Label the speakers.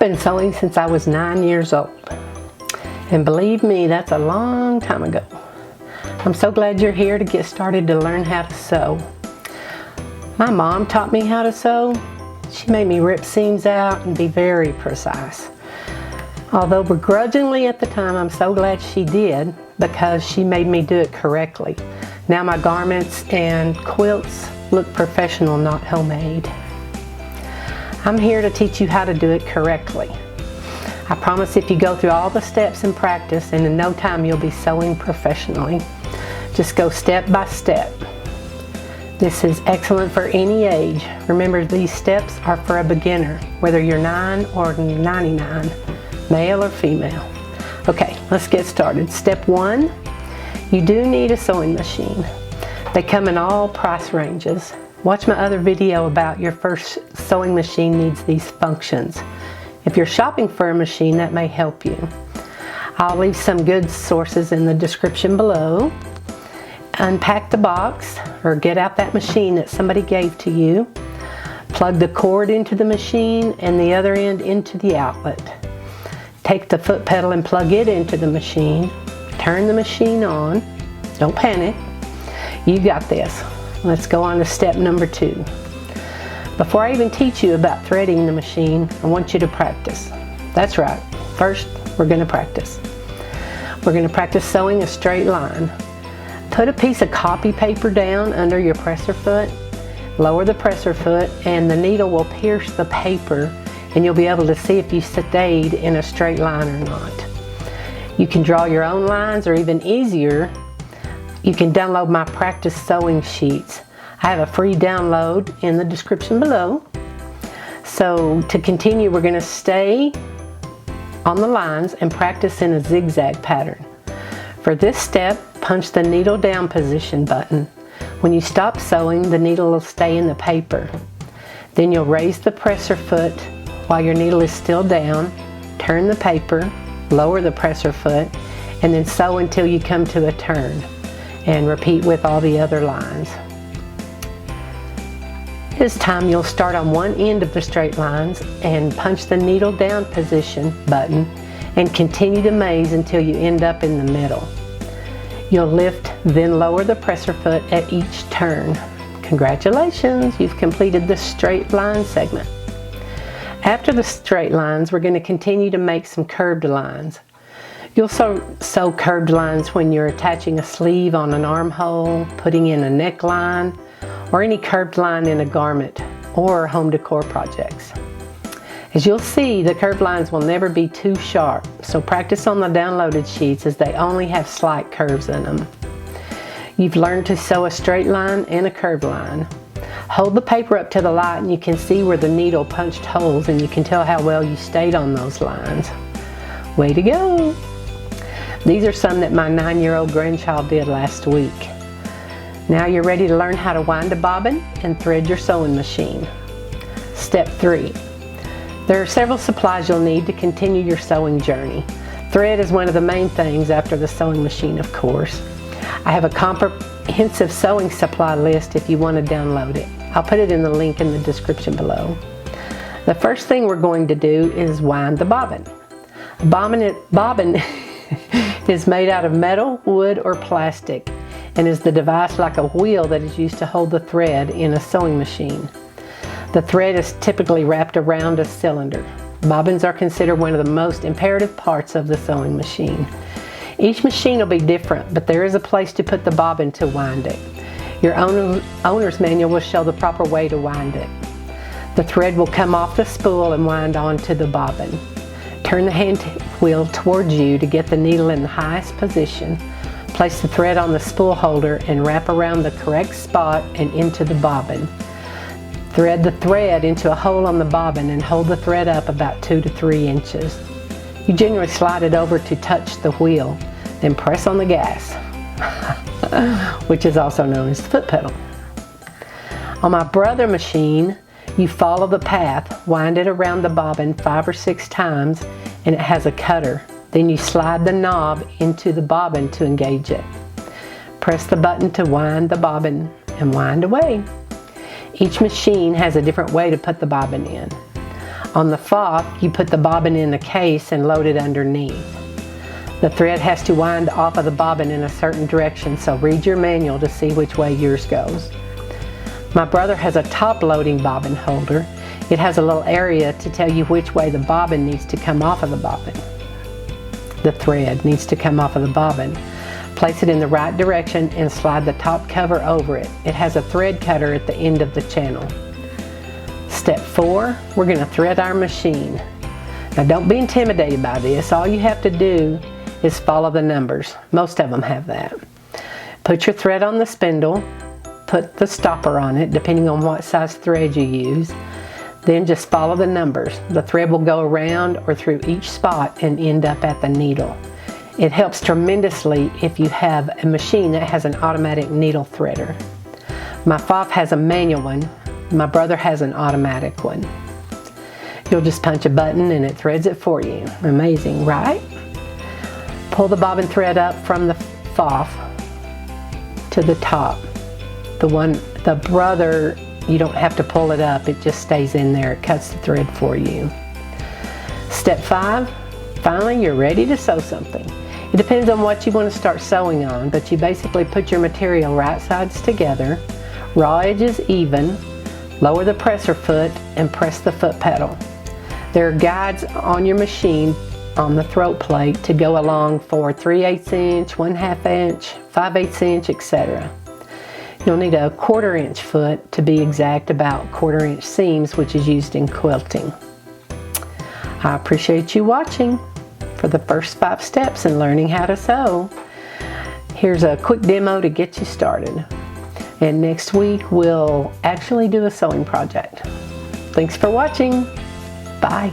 Speaker 1: been sewing since I was 9 years old. And believe me, that's a long time ago. I'm so glad you're here to get started to learn how to sew. My mom taught me how to sew. She made me rip seams out and be very precise. Although begrudgingly at the time, I'm so glad she did because she made me do it correctly. Now my garments and quilts look professional, not homemade. I'm here to teach you how to do it correctly. I promise if you go through all the steps and practice, and in no time you'll be sewing professionally. Just go step by step. This is excellent for any age. Remember, these steps are for a beginner, whether you're 9 or 99, male or female. Okay, let's get started. Step 1, you do need a sewing machine. They come in all price ranges. Watch my other video about your first sewing machine needs these functions. If you're shopping for a machine, that may help you. I'll leave some good sources in the description below. Unpack the box or get out that machine that somebody gave to you. Plug the cord into the machine and the other end into the outlet. Take the foot pedal and plug it into the machine. Turn the machine on. Don't panic. You got this. Let's go on to step number 2. Before I even teach you about threading the machine, I want you to practice. That's right. First, we're going to practice. We're going to practice sewing a straight line. Put a piece of copy paper down under your presser foot. Lower the presser foot and the needle will pierce the paper and you'll be able to see if you stayed in a straight line or not. You can draw your own lines, or even easier, you can download my practice sewing sheets. I have a free download in the description below. So to continue, we're going to stay on the lines and practice in a zigzag pattern. For this step, punch the needle down position button. When you stop sewing, the needle will stay in the paper. Then you'll raise the presser foot while your needle is still down, turn the paper, lower the presser foot, and then sew until you come to a turn. And repeat with all the other lines. This time you'll start on one end of the straight lines and punch the needle down position button and continue to maze until you end up in the middle. You'll lift, then lower the presser foot at each turn. Congratulations, you've completed the straight line segment. After the straight lines, we're going to continue to make some curved lines. You'll sew curved lines when you're attaching a sleeve on an armhole, putting in a neckline, or any curved line in a garment or home decor projects. As you'll see, the curved lines will never be too sharp, so practice on the downloaded sheets as they only have slight curves in them. You've learned to sew a straight line and a curved line. Hold the paper up to the light and you can see where the needle punched holes, and you can tell how well you stayed on those lines. Way to go! These are some that my 9-year-old grandchild did last week. Now you're ready to learn how to wind a bobbin and thread your sewing machine. Step 3. There are several supplies you'll need to continue your sewing journey. Thread is one of the main things after the sewing machine, of course. I have a comprehensive sewing supply list if you want to download it. I'll put it in the link in the description below. The first thing we're going to do is wind the bobbin. A bobbin is made out of metal, wood, or plastic, and is the device like a wheel that is used to hold the thread in a sewing machine. The thread is typically wrapped around a cylinder. Bobbins are considered one of the most imperative parts of the sewing machine. Each machine will be different, but there is a place to put the bobbin to wind it. Your owner's manual will show the proper way to wind it. The thread will come off the spool and wind onto the bobbin. Turn the hand wheel towards you to get the needle in the highest position. Place the thread on the spool holder and wrap around the correct spot and into the bobbin. Thread the thread into a hole on the bobbin and hold the thread up about 2 to 3 inches. You generally slide it over to touch the wheel, then press on the gas, which is also known as the foot pedal. On my brother machine, you follow the path, wind it around the bobbin 5 or 6 times, and it has a cutter. Then you slide the knob into the bobbin to engage it. Press the button to wind the bobbin and wind away. Each machine has a different way to put the bobbin in. On the fob, you put the bobbin in the case and load it underneath. The thread has to wind off of the bobbin in a certain direction, so read your manual to see which way yours goes. My brother has a top-loading bobbin holder. It has a little area to tell you which way the bobbin needs to come off of the bobbin. The thread needs to come off of the bobbin. Place it in the right direction and slide the top cover over it. It has a thread cutter at the end of the channel. Step 4, we're going to thread our machine. Now don't be intimidated by this. All you have to do is follow the numbers. Most of them have that. Put your thread on the spindle, put the stopper on it depending on what size thread you use. Then just follow the numbers. The thread will go around or through each spot and end up at the needle. It helps tremendously if you have a machine that has an automatic needle threader. My fob has a manual one. My brother has an automatic one. You'll just punch a button and it threads it for you. Amazing, right? Pull the bobbin thread up from the fob to the top. The brother, you don't have to pull it up, it just stays in there. It cuts the thread for you. Step 5, finally you're ready to sew something. It depends on what you want to start sewing on, but you basically put your material right sides together, raw edges even, lower the presser foot and press the foot pedal. There are guides on your machine on the throat plate to go along for 3/8 inch, 1/2 inch, 5/8 inch, etc. You'll need a 1/4 inch foot to be exact about 1/4 inch seams, which is used in quilting. I appreciate you watching for the first 5 steps in learning how to sew. Here's a quick demo to get you started. And next week we'll actually do a sewing project. Thanks for watching. Bye.